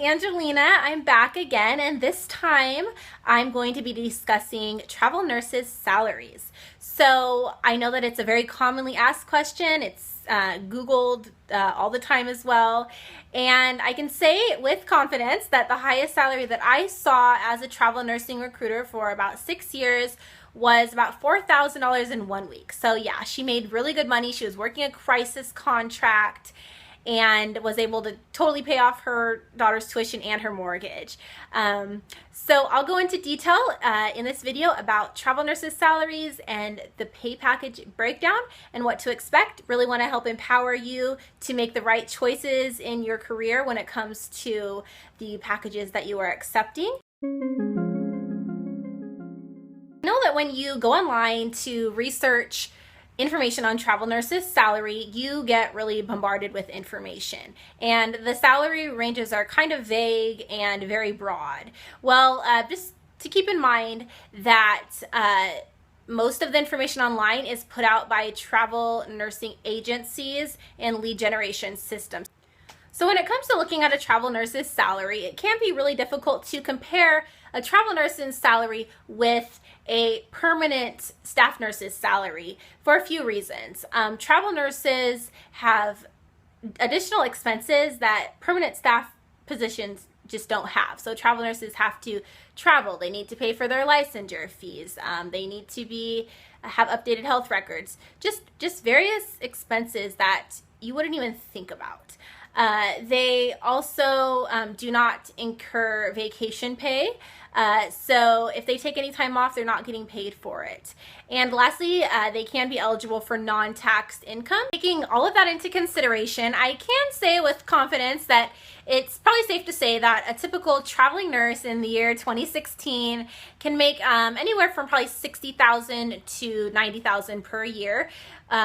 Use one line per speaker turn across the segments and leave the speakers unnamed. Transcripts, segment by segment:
Angelina. I'm back again, and this time I'm going to be discussing travel nurses' salaries. So I know that it's a very commonly asked question. It's Googled all the time as well. And I can say with confidence that the highest salary that I saw as a travel nursing recruiter for about 6 years was about $4,000 in 1 week. So yeah, she made really good money. She was working a crisis contract and was able to totally pay off her daughter's tuition and her mortgage. So I'll go into detail in this video about travel nurses' salaries and the pay package breakdown and what to expect. Really want to help empower you to make the right choices in your career when it comes to the packages that you are accepting. I know that when you go online to research information on travel nurses' salary, you get really bombarded with information, and the salary ranges are kind of vague and very broad. Well, just to keep in mind that most of the information online is put out by travel nursing agencies and lead generation systems. So when it comes to looking at a travel nurse's salary, it can be really difficult to compare a travel nurse's salary with a permanent staff nurse's salary for a few reasons. Travel nurses have additional expenses that permanent staff positions just don't have. So travel nurses have to travel. They need to pay for their licensure fees. They need to have updated health records. Just various expenses that you wouldn't even think about. They also do not incur vacation pay. So if they take any time off, they're not getting paid for it. And lastly, they can be eligible for non-taxed income. Taking all of that into consideration, I can say with confidence that it's probably safe to say that a typical traveling nurse in the year 2016 can make anywhere from probably $60,000 to $90,000 per year,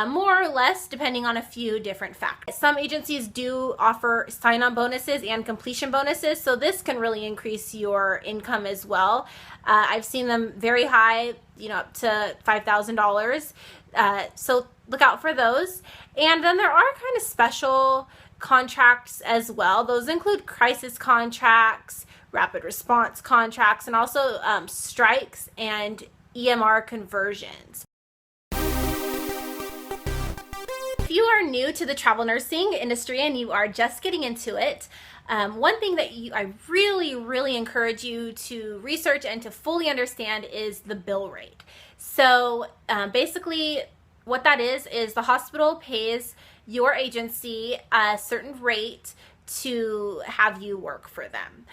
more or less depending on a few different factors. Some agencies do offer sign-on bonuses and completion bonuses, so this can really increase your income as well. I've seen them very high, up to $5,000. So look out for those. And then there are kind of special contracts as well. Those include crisis contracts, rapid response contracts, and also strikes and EMR conversions. If you are new to the travel nursing industry and you are just getting into it, one thing that I really encourage you to research and to fully understand is the bill rate. So basically what that is the hospital pays your agency a certain rate to have you work for them.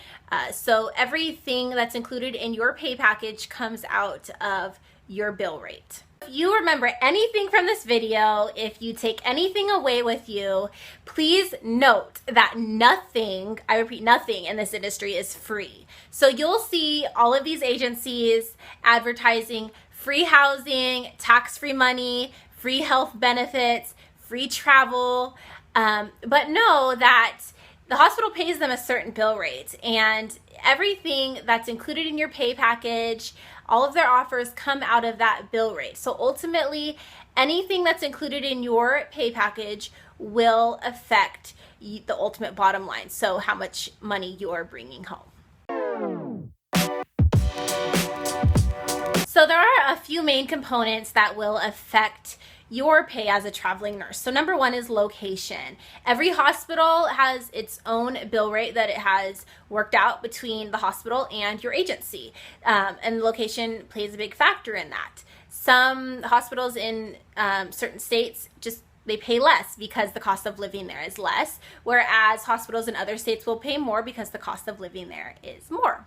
So everything that's included in your pay package comes out of your bill rate. If you remember anything from this video, if you take anything away with you, please note that nothing, I repeat, nothing in this industry is free. So you'll see all of these agencies advertising free housing, tax-free money, free health benefits, free travel, but know that the hospital pays them a certain bill rate, and everything that's included in your pay package, all of their offers come out of that bill rate. So ultimately, anything that's included in your pay package will affect the ultimate bottom line, so how much money you're bringing home. So there are a few main components that will affect your pay as a traveling nurse. So number one is location. Every hospital has its own bill rate that it has worked out between the hospital and your agency. And location plays a big factor in that. Some hospitals in certain states they pay less because the cost of living there is less, whereas hospitals in other states will pay more because the cost of living there is more.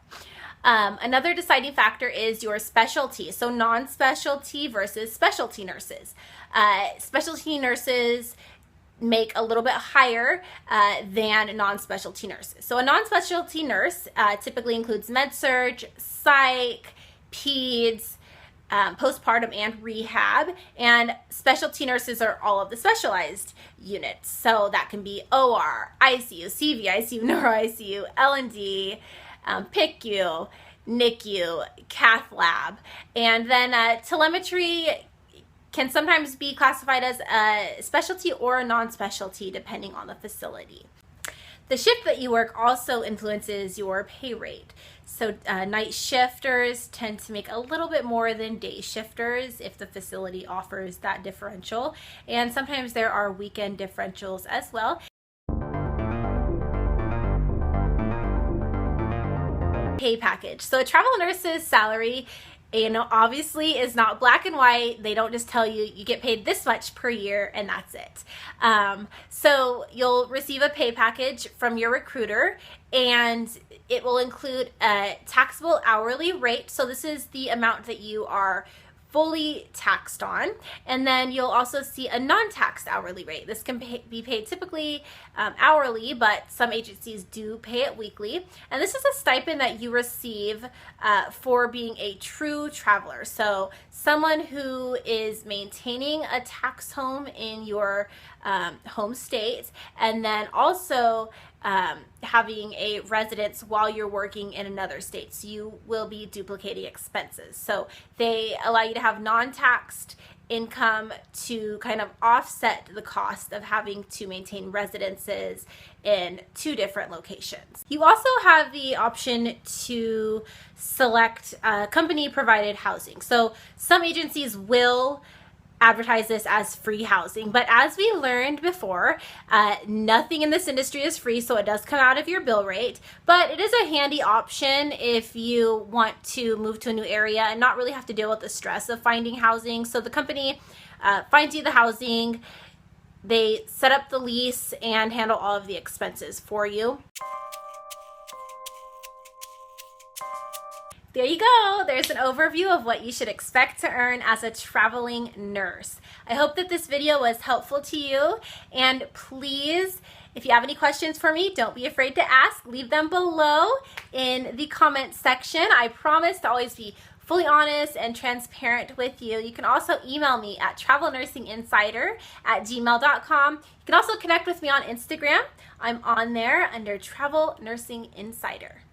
Another deciding factor is your specialty. So non-specialty versus specialty nurses. Specialty nurses make a little bit higher than non-specialty nurses. So a non-specialty nurse typically includes med-surg, psych, peds, postpartum, and rehab, and specialty nurses are all of the specialized units. So that can be OR, ICU, CV, ICU, neuro ICU, L&D, PICU, NICU, cath lab, and then telemetry can sometimes be classified as a specialty or a non-specialty depending on the facility. The shift that you work also influences your pay rate. So night shifters tend to make a little bit more than day shifters if the facility offers that differential. And sometimes there are weekend differentials as well. Pay package. So a travel nurse's salary, obviously is not black and white. They don't just tell you you get paid this much per year and that's it. So you'll receive a pay package from your recruiter, and it will include a taxable hourly rate. So this is the amount that you are fully taxed on, and then you'll also see a non-taxed hourly rate. This can be paid typically hourly, but some agencies do pay it weekly. And this is a stipend that you receive for being a true traveler. So someone who is maintaining a tax home in your home state, and then also having a residence while you're working in another state. So you will be duplicating expenses. So they allow you to have non-taxed income to kind of offset the cost of having to maintain residences in 2 different locations. You also have the option to select company provided housing. So some agencies will advertise this as free housing, but as we learned before, nothing in this industry is free, so it does come out of your bill rate. But it is a handy option if you want to move to a new area and not really have to deal with the stress of finding housing. So the company finds you the housing, they set up the lease and handle all of the expenses for you. There you go. There's an overview of what you should expect to earn as a traveling nurse. I hope that this video was helpful to you, and please, if you have any questions for me, don't be afraid to ask. Leave them below in the comments section. I promise to always be fully honest and transparent with you. You can also email me at travelnursinginsider@gmail.com. You can also connect with me on Instagram. I'm on there under Travel Nursing Insider.